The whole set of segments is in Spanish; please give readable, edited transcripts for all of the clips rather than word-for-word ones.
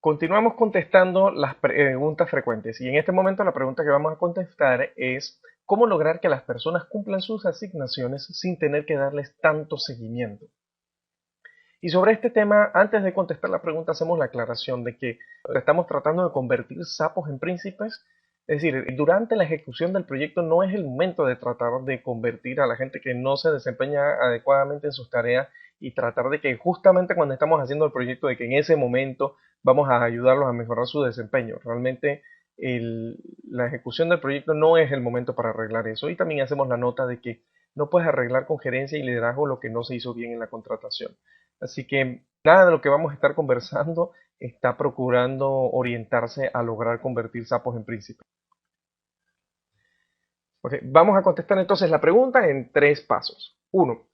Continuamos contestando las preguntas frecuentes y en este momento la pregunta que vamos a contestar es ¿cómo lograr que las personas cumplan sus asignaciones sin tener que darles tanto seguimiento? Y sobre este tema, antes de contestar la pregunta, hacemos la aclaración de que estamos tratando de convertir sapos en príncipes. Es decir, durante la ejecución del proyecto no es el momento de tratar de convertir a la gente que no se desempeña adecuadamente en sus tareas y tratar de que justamente cuando estamos haciendo el proyecto, de que en ese momento vamos a ayudarlos a mejorar su desempeño. Realmente la ejecución del proyecto no es el momento para arreglar eso. Y también hacemos la nota de que no puedes arreglar con gerencia y liderazgo lo que no se hizo bien en la contratación. Así que nada de lo que vamos a estar conversando está procurando orientarse a lograr convertir sapos en príncipes. Okay, vamos a contestar entonces la pregunta en 3 pasos. Uno,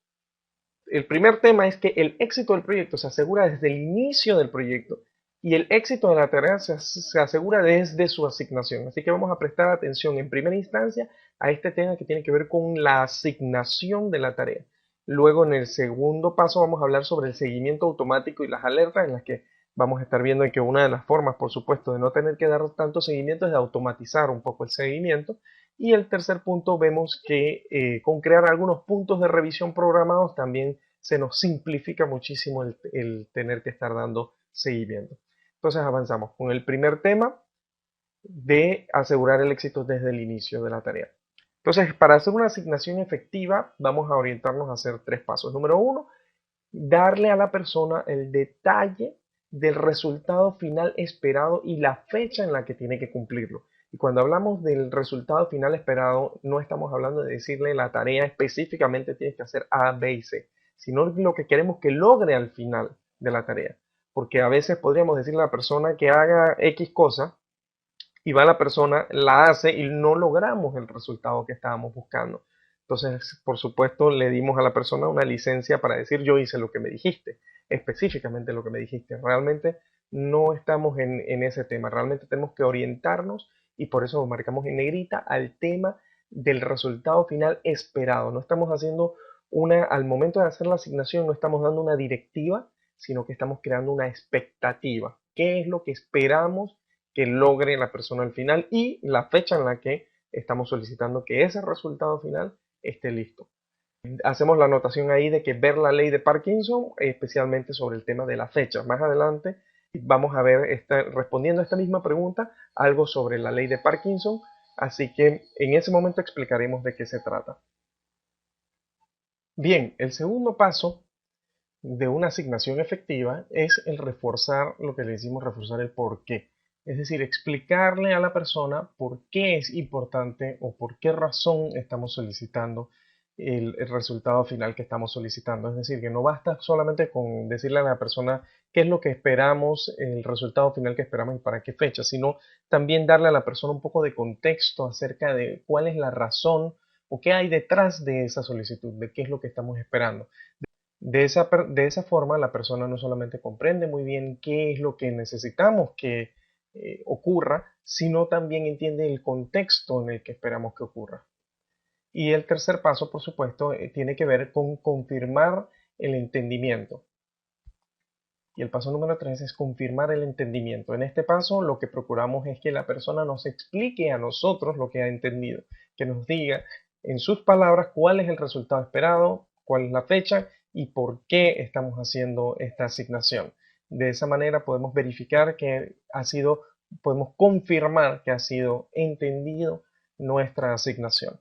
el primer tema es que el éxito del proyecto se asegura desde el inicio del proyecto y el éxito de la tarea se asegura desde su asignación. Así que vamos a prestar atención en primera instancia a este tema que tiene que ver con la asignación de la tarea. Luego, en el segundo paso, vamos a hablar sobre el seguimiento automático y las alertas, en las que vamos a estar viendo que una de las formas, por supuesto, de no tener que dar tanto seguimiento es de automatizar un poco el seguimiento. Y el tercer punto, vemos que con crear algunos puntos de revisión programados también se nos simplifica muchísimo el tener que estar dando seguimiento. Entonces avanzamos con el primer tema de asegurar el éxito desde el inicio de la tarea. Entonces, para hacer una asignación efectiva, vamos a orientarnos a hacer 3 pasos. Número 1, darle a la persona el detalle del resultado final esperado y la fecha en la que tiene que cumplirlo. Y cuando hablamos del resultado final esperado, no estamos hablando de decirle la tarea específicamente tienes que hacer A, B y C, sino lo que queremos que logre al final de la tarea. Porque a veces podríamos decirle a la persona que haga X cosa y va la persona, la hace y no logramos el resultado que estábamos buscando. Entonces, por supuesto, le dimos a la persona una licencia para decir yo hice lo que me dijiste, específicamente lo que me dijiste. Realmente no estamos en ese tema, realmente tenemos que orientarnos y por eso marcamos en negrita al tema del resultado final esperado. No estamos haciendo al momento de hacer la asignación, no estamos dando una directiva, sino que estamos creando una expectativa. ¿Qué es lo que esperamos que logre la persona al final y la fecha en la que estamos solicitando que ese resultado final esté listo? Hacemos la anotación ahí de que ver la ley de Parkinson, especialmente sobre el tema de la fecha. Más adelante vamos a ver, respondiendo a esta misma pregunta, algo sobre la ley de Parkinson, así que en ese momento explicaremos de qué se trata. Bien, el segundo paso de una asignación efectiva es el reforzar lo que le decimos reforzar el por qué. Es decir, explicarle a la persona por qué es importante o por qué razón estamos solicitando el resultado final que estamos solicitando. Es decir, que no basta solamente con decirle a la persona qué es lo que esperamos, el resultado final que esperamos y para qué fecha, sino también darle a la persona un poco de contexto acerca de cuál es la razón o qué hay detrás de esa solicitud, de qué es lo que estamos esperando. De esa forma, la persona no solamente comprende muy bien qué es lo que necesitamos que ocurra, sino también entiende el contexto en el que esperamos que ocurra. Y el tercer paso, por supuesto, tiene que ver con confirmar el entendimiento. Y el paso número 3 es confirmar el entendimiento. En este paso, lo que procuramos es que la persona nos explique a nosotros lo que ha entendido, que nos diga en sus palabras cuál es el resultado esperado, cuál es la fecha y por qué estamos haciendo esta asignación. De esa manera podemos verificar que podemos confirmar que ha sido entendido nuestra asignación.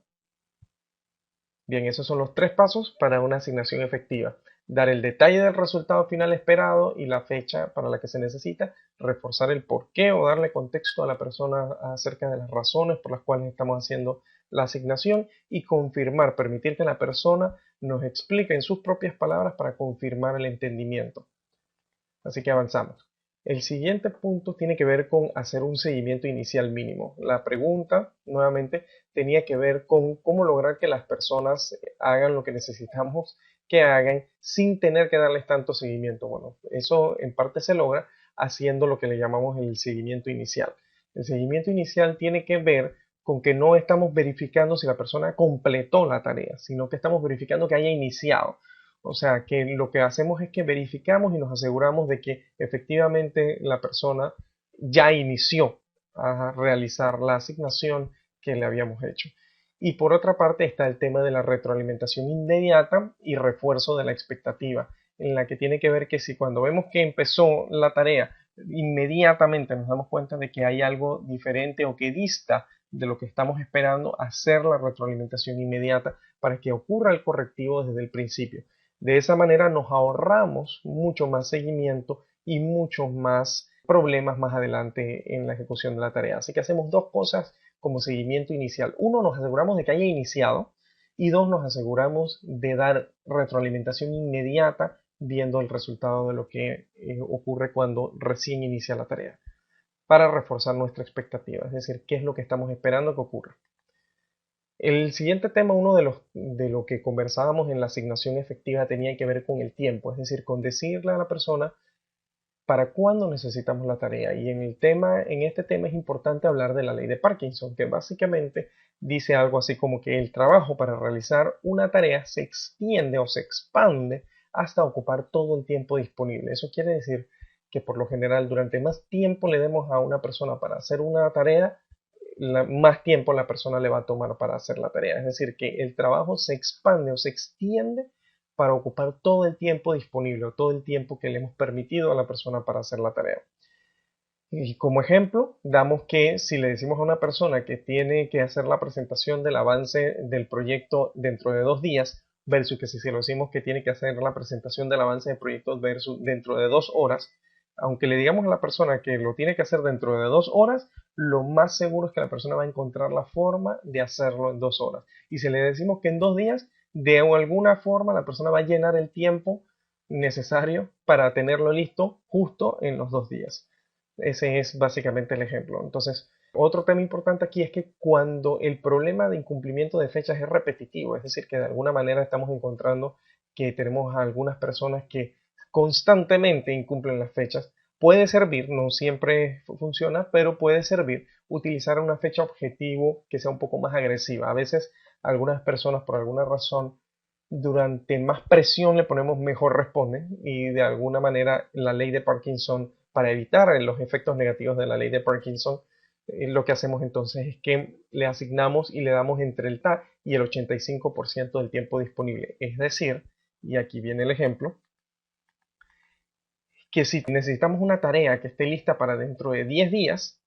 Bien, esos son los 3 pasos para una asignación efectiva. Dar el detalle del resultado final esperado y la fecha para la que se necesita, reforzar el porqué o darle contexto a la persona acerca de las razones por las cuales estamos haciendo la asignación y confirmar, permitir que la persona nos explique en sus propias palabras para confirmar el entendimiento. Así que avanzamos. El siguiente punto tiene que ver con hacer un seguimiento inicial mínimo. La pregunta, nuevamente, tenía que ver con cómo lograr que las personas hagan lo que necesitamos que hagan sin tener que darles tanto seguimiento. Bueno, eso en parte se logra haciendo lo que le llamamos el seguimiento inicial. El seguimiento inicial tiene que ver con que no estamos verificando si la persona completó la tarea, sino que estamos verificando que haya iniciado. O sea, que lo que hacemos es que verificamos y nos aseguramos de que efectivamente la persona ya inició a realizar la asignación que le habíamos hecho. Y por otra parte está el tema de la retroalimentación inmediata y refuerzo de la expectativa, en la que tiene que ver que si cuando vemos que empezó la tarea, inmediatamente nos damos cuenta de que hay algo diferente o que dista de lo que estamos esperando, hacer la retroalimentación inmediata para que ocurra el correctivo desde el principio. De esa manera nos ahorramos mucho más seguimiento y muchos más problemas más adelante en la ejecución de la tarea. Así que hacemos dos cosas como seguimiento inicial. Uno, nos aseguramos de que haya iniciado y dos, nos aseguramos de dar retroalimentación inmediata viendo el resultado de lo que ocurre cuando recién inicia la tarea para reforzar nuestra expectativa, es decir, qué es lo que estamos esperando que ocurra. El siguiente tema, uno de lo que conversábamos en la asignación efectiva, tenía que ver con el tiempo, es decir, con decirle a la persona para cuándo necesitamos la tarea. Y en este tema es importante hablar de la ley de Parkinson, que básicamente dice algo así como que el trabajo para realizar una tarea se extiende o se expande hasta ocupar todo el tiempo disponible. Eso quiere decir que por lo general durante más tiempo le demos a una persona para hacer una tarea, más tiempo la persona le va a tomar para hacer la tarea. Es decir, que el trabajo se expande o se extiende para ocupar todo el tiempo disponible o todo el tiempo que le hemos permitido a la persona para hacer la tarea. Y como ejemplo, damos que si le decimos a una persona que tiene que hacer la presentación del avance del proyecto dentro de 2 días, versus que si se lo decimos que tiene que hacer la presentación del avance del proyecto versus dentro de 2 horas, aunque le digamos a la persona que lo tiene que hacer dentro de 2 horas, lo más seguro es que la persona va a encontrar la forma de hacerlo en 2 horas. Y si le decimos que en 2 días, de alguna forma la persona va a llenar el tiempo necesario para tenerlo listo justo en los 2 días. Ese es básicamente el ejemplo. Entonces, otro tema importante aquí es que cuando el problema de incumplimiento de fechas es repetitivo, es decir, que de alguna manera estamos encontrando que tenemos a algunas personas que constantemente incumplen las fechas, puede servir, no siempre funciona, pero puede servir utilizar una fecha objetivo que sea un poco más agresiva. A veces algunas personas por alguna razón durante más presión le ponemos mejor responden y de alguna manera la ley de Parkinson, para evitar los efectos negativos de la ley de Parkinson, lo que hacemos entonces es que le asignamos y le damos entre el TAC y el 85% del tiempo disponible. Es decir, y aquí viene el ejemplo, que si necesitamos una tarea que esté lista para dentro de 10 días,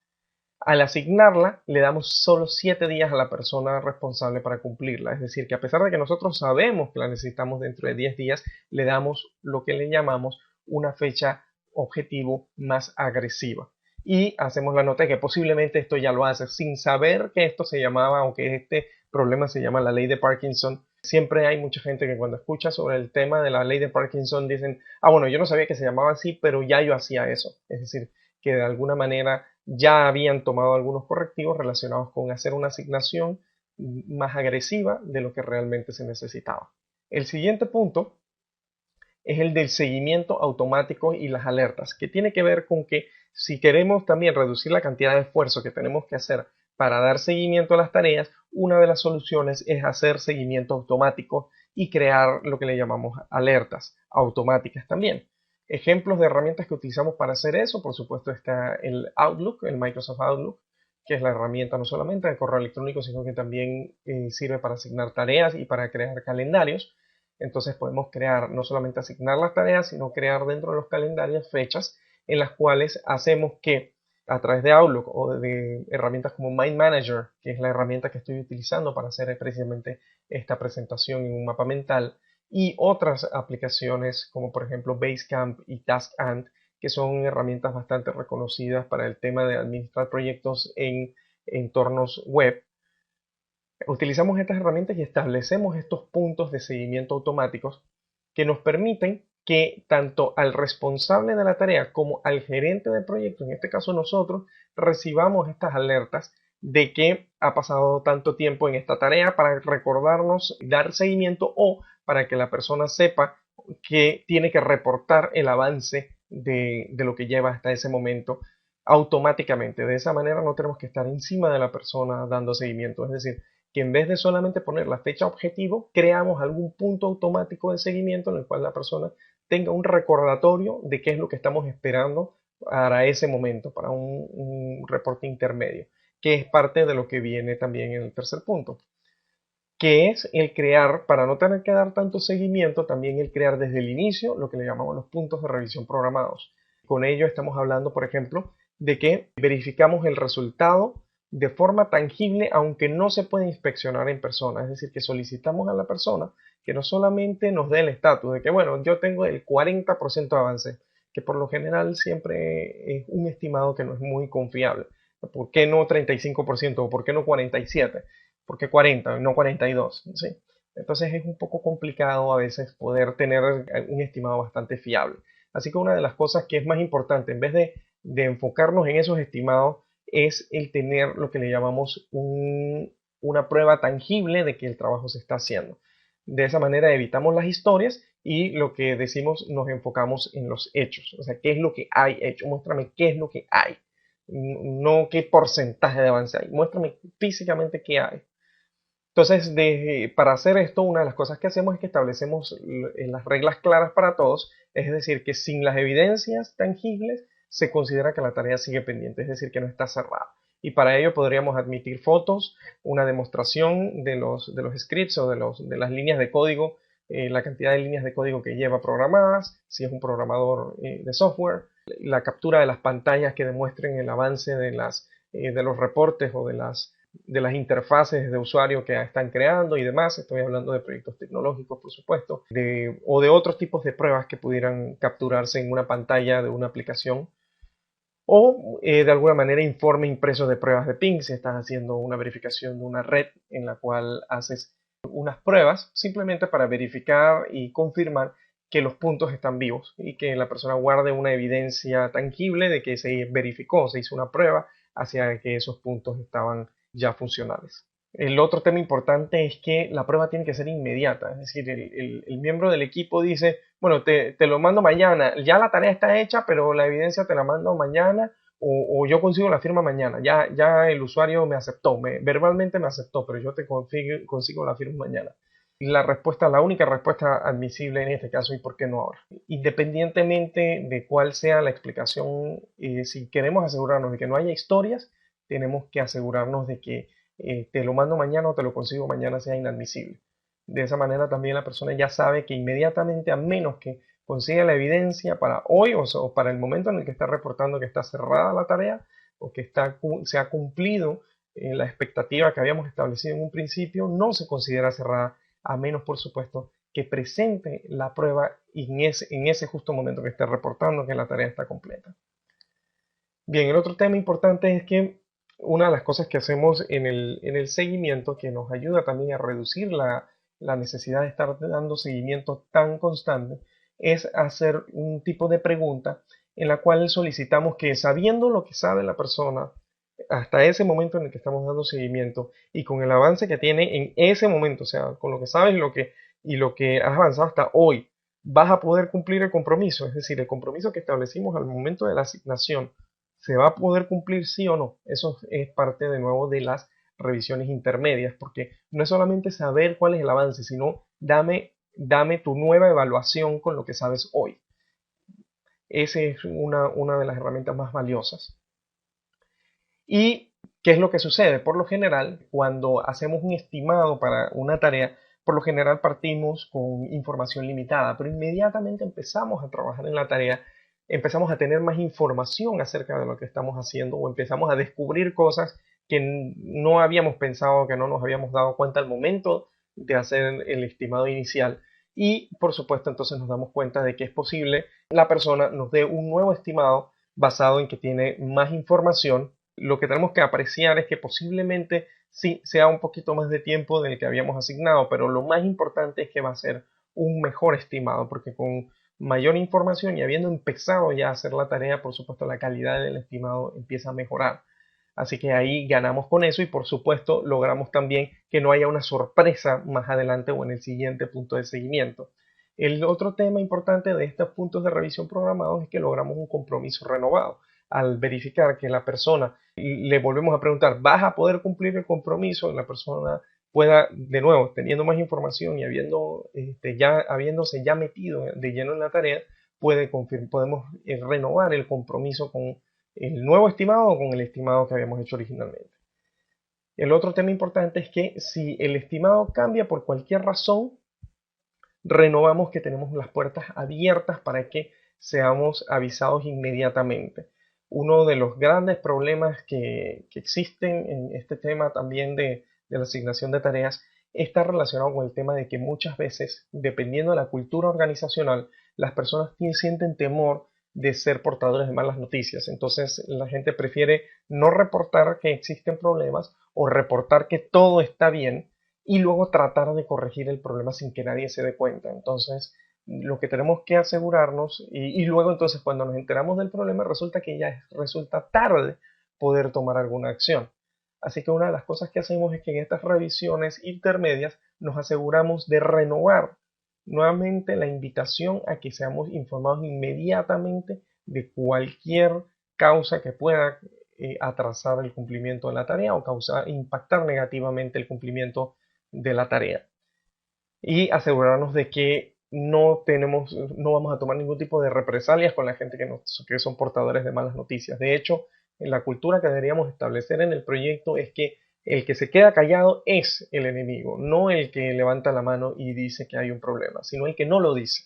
al asignarla, le damos solo 7 días a la persona responsable para cumplirla. Es decir, que a pesar de que nosotros sabemos que la necesitamos dentro de 10 días, le damos lo que le llamamos una fecha objetivo más agresiva. Y hacemos la nota de que posiblemente esto ya lo hace sin saber que esto se llamaba o que este problema se llama la ley de Parkinson. Siempre hay mucha gente que cuando escucha sobre el tema de la ley de Parkinson dicen, ah, bueno, yo no sabía que se llamaba así, pero ya yo hacía eso. Es decir, que de alguna manera ya habían tomado algunos correctivos relacionados con hacer una asignación más agresiva de lo que realmente se necesitaba. El siguiente punto es el del seguimiento automático y las alertas, que tiene que ver con que si queremos también reducir la cantidad de esfuerzo que tenemos que hacer para dar seguimiento a las tareas, una de las soluciones es hacer seguimiento automático y crear lo que le llamamos alertas automáticas también. Ejemplos de herramientas que utilizamos para hacer eso, por supuesto, está el Outlook, el Microsoft Outlook, que es la herramienta no solamente de correo electrónico, sino que también sirve para asignar tareas y para crear calendarios. Entonces podemos crear, no solamente asignar las tareas, sino crear dentro de los calendarios fechas en las cuales hacemos que a través de Outlook o de herramientas como Mind Manager, que es la herramienta que estoy utilizando para hacer precisamente esta presentación en un mapa mental, y otras aplicaciones como por ejemplo Basecamp y TaskAnt, que son herramientas bastante reconocidas para el tema de administrar proyectos en entornos web. Utilizamos estas herramientas y establecemos estos puntos de seguimiento automáticos que nos permiten que tanto al responsable de la tarea como al gerente del proyecto, en este caso nosotros, recibamos estas alertas de que ha pasado tanto tiempo en esta tarea para recordarnos dar seguimiento o para que la persona sepa que tiene que reportar el avance de lo que lleva hasta ese momento automáticamente. De esa manera no tenemos que estar encima de la persona dando seguimiento. Es decir, que en vez de solamente poner la fecha objetivo, creamos algún punto automático de seguimiento en el cual la persona tenga un recordatorio de qué es lo que estamos esperando para ese momento, para un reporte intermedio, que es parte de lo que viene también en el tercer punto, que es el crear, para no tener que dar tanto seguimiento, también el crear desde el inicio lo que le llamamos los puntos de revisión programados. Con ello estamos hablando, por ejemplo, de que verificamos el resultado de forma tangible, aunque no se puede inspeccionar en persona. Es decir, que solicitamos a la persona que no solamente nos dé el estatus de que, bueno, yo tengo el 40% de avance, que por lo general siempre es un estimado que no es muy confiable. ¿Por qué no 35% o por qué no 47%? ¿Por qué 40 y no 42? ¿Sí? Entonces es un poco complicado a veces poder tener un estimado bastante fiable. Así que una de las cosas que es más importante, en vez de enfocarnos en esos estimados, es el tener lo que le llamamos una prueba tangible de que el trabajo se está haciendo. De esa manera evitamos las historias y lo que decimos nos enfocamos en los hechos. O sea, ¿qué es lo que hay hecho? Muéstrame qué es lo que hay. No qué porcentaje de avance hay. Muéstrame físicamente qué hay. Entonces, para hacer esto, una de las cosas que hacemos es que establecemos las reglas claras para todos, es decir, que sin las evidencias tangibles se considera que la tarea sigue pendiente, es decir, que no está cerrada. Y para ello podríamos admitir fotos, una demostración de los scripts o de las líneas de código, la cantidad de líneas de código que lleva programadas, si es un programador de software, la captura de las pantallas que demuestren el avance de los reportes o de las interfaces de usuario que están creando y demás. Estoy hablando de proyectos tecnológicos, por supuesto, o de otros tipos de pruebas que pudieran capturarse en una pantalla de una aplicación. O de alguna manera informe impreso de pruebas de ping si estás haciendo una verificación de una red en la cual haces unas pruebas simplemente para verificar y confirmar que los puntos están vivos y que la persona guarde una evidencia tangible de que se verificó, se hizo una prueba hacia que esos puntos estaban ya funcionales. El otro tema importante es que la prueba tiene que ser inmediata, es decir, el miembro del equipo dice, bueno, te lo mando mañana, ya la tarea está hecha, pero la evidencia te la mando mañana o yo consigo la firma mañana, ya el usuario me aceptó, verbalmente me aceptó, pero yo te consigo la firma mañana. La única respuesta admisible en este caso, ¿y por qué no ahora? Independientemente de cuál sea la explicación, si queremos asegurarnos de que no haya historias, tenemos que asegurarnos de que te lo mando mañana o te lo consigo mañana sea inadmisible. De esa manera también la persona ya sabe que inmediatamente, a menos que consiga la evidencia para hoy o para el momento en el que está reportando que está cerrada la tarea o que se ha cumplido la expectativa que habíamos establecido en un principio, no se considera cerrada, a menos, por supuesto, que presente la prueba en ese justo momento que esté reportando que la tarea está completa. Bien, el otro tema importante es que una de las cosas que hacemos en el seguimiento, que nos ayuda también a reducir la necesidad de estar dando seguimiento tan constante, es hacer un tipo de pregunta en la cual solicitamos que, sabiendo lo que sabe la persona hasta ese momento en el que estamos dando seguimiento y con el avance que tiene en ese momento, o sea, con lo que sabes y lo que has avanzado hasta hoy, vas a poder cumplir el compromiso, es decir, el compromiso que establecimos al momento de la asignación, ¿se va a poder cumplir sí o no? Eso es parte de nuevo de las revisiones intermedias, porque no es solamente saber cuál es el avance, sino dame tu nueva evaluación con lo que sabes hoy. Esa es una de las herramientas más valiosas. ¿Y qué es lo que sucede? Por lo general, cuando hacemos un estimado para una tarea, por lo general partimos con información limitada, pero inmediatamente empezamos a trabajar en la tarea, empezamos a tener más información acerca de lo que estamos haciendo o empezamos a descubrir cosas que no habíamos pensado, que no nos habíamos dado cuenta al momento de hacer el estimado inicial. Y por supuesto, entonces nos damos cuenta de que es posible la persona nos dé un nuevo estimado basado en que tiene más información. Lo que tenemos que apreciar es que posiblemente sí sea un poquito más de tiempo del que habíamos asignado, pero lo más importante es que va a ser un mejor estimado, porque con mayor información y habiendo empezado ya a hacer la tarea, por supuesto la calidad del estimado empieza a mejorar. Así que ahí ganamos con eso y por supuesto logramos también que no haya una sorpresa más adelante o en el siguiente punto de seguimiento. El otro tema importante de estos puntos de revisión programados es que logramos un compromiso renovado. Al verificar que la persona, le volvemos a preguntar, ¿vas a poder cumplir el compromiso? La persona pueda, de nuevo, teniendo más información y habiéndose ya metido de lleno en la tarea, podemos renovar el compromiso con el nuevo estimado o con el estimado que habíamos hecho originalmente. El otro tema importante es que si el estimado cambia por cualquier razón, renovamos que tenemos las puertas abiertas para que seamos avisados inmediatamente. Uno de los grandes problemas que existen en este tema también de la asignación de tareas está relacionado con el tema de que muchas veces, dependiendo de la cultura organizacional, las personas sienten temor de ser portadores de malas noticias. Entonces la gente prefiere no reportar que existen problemas o reportar que todo está bien y luego tratar de corregir el problema sin que nadie se dé cuenta. Entonces, lo que tenemos que asegurarnos, y luego entonces cuando nos enteramos del problema, resulta que ya resulta tarde poder tomar alguna acción. Así que una de las cosas que hacemos es que en estas revisiones intermedias nos aseguramos de renovar nuevamente la invitación a que seamos informados inmediatamente de cualquier causa que pueda atrasar el cumplimiento de la tarea o impactar negativamente el cumplimiento de la tarea, y asegurarnos de que no vamos a tomar ningún tipo de represalias con la gente que son portadores de malas noticias. De hecho, en la cultura que deberíamos establecer en el proyecto es que el que se queda callado es el enemigo, no el que levanta la mano y dice que hay un problema, sino el que no lo dice.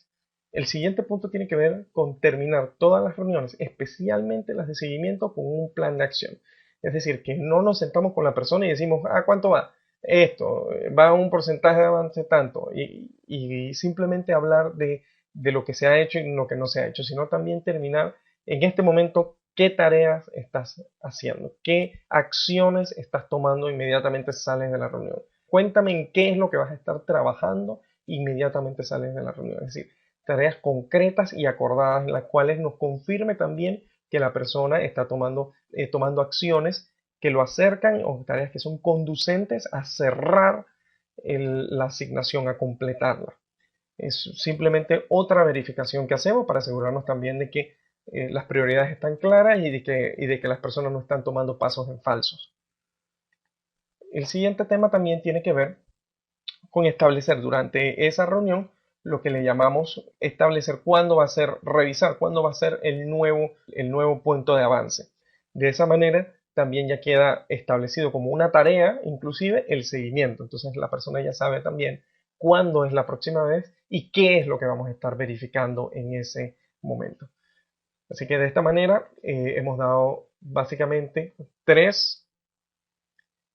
El siguiente punto tiene que ver con terminar todas las reuniones, especialmente las de seguimiento, con un plan de acción. Es decir, que no nos sentamos con la persona y decimos, ¿cuánto va? Esto, va a un porcentaje de avance tanto, y simplemente hablar de lo que se ha hecho y lo que no se ha hecho, sino también terminar en este momento qué tareas estás haciendo, qué acciones estás tomando inmediatamente sales de la reunión. Cuéntame en qué es lo que vas a estar trabajando inmediatamente sales de la reunión. Es decir, tareas concretas y acordadas en las cuales nos confirme también que la persona está tomando acciones que lo acercan, o tareas que son conducentes a cerrar la asignación, a completarla. Es simplemente otra verificación que hacemos para asegurarnos también de que las prioridades están claras y de que las personas no están tomando pasos en falsos. El siguiente tema también tiene que ver con establecer durante esa reunión lo que le llamamos establecer cuándo va a ser, revisar cuándo va a ser el nuevo punto de avance. De esa manera también ya queda establecido como una tarea, inclusive el seguimiento. Entonces la persona ya sabe también cuándo es la próxima vez y qué es lo que vamos a estar verificando en ese momento. Así que de esta manera hemos dado básicamente 3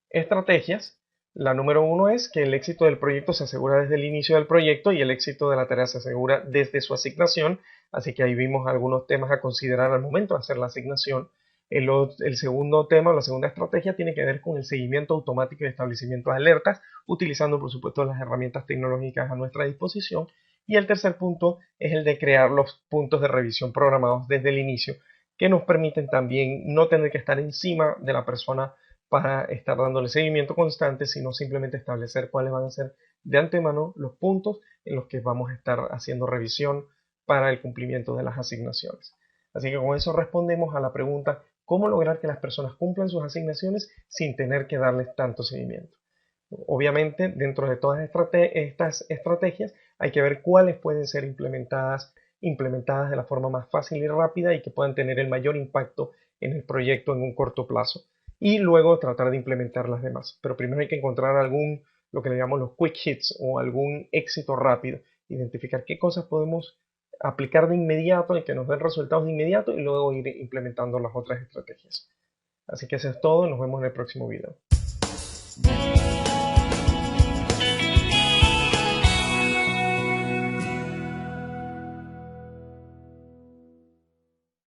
estrategias. La número 1 es que el éxito del proyecto se asegura desde el inicio del proyecto y el éxito de la tarea se asegura desde su asignación. Así que ahí vimos algunos temas a considerar al momento de hacer la asignación. El segundo tema, la segunda estrategia, tiene que ver con el seguimiento automático y establecimiento de alertas, utilizando por supuesto las herramientas tecnológicas a nuestra disposición. Y el tercer punto es el de crear los puntos de revisión programados desde el inicio, que nos permiten también no tener que estar encima de la persona para estar dándole seguimiento constante, sino simplemente establecer cuáles van a ser de antemano los puntos en los que vamos a estar haciendo revisión para el cumplimiento de las asignaciones. Así que con eso respondemos a la pregunta: ¿cómo lograr que las personas cumplan sus asignaciones sin tener que darles tanto seguimiento? Obviamente, dentro de todas estas estrategias hay que ver cuáles pueden ser implementadas de la forma más fácil y rápida y que puedan tener el mayor impacto en el proyecto en un corto plazo, y luego tratar de implementar las demás. Pero primero hay que encontrar lo que le llamamos los quick hits, o algún éxito rápido, identificar qué cosas podemos aplicar de inmediato y que nos den resultados de inmediato, y luego ir implementando las otras estrategias. Así que eso es todo, nos vemos en el próximo video.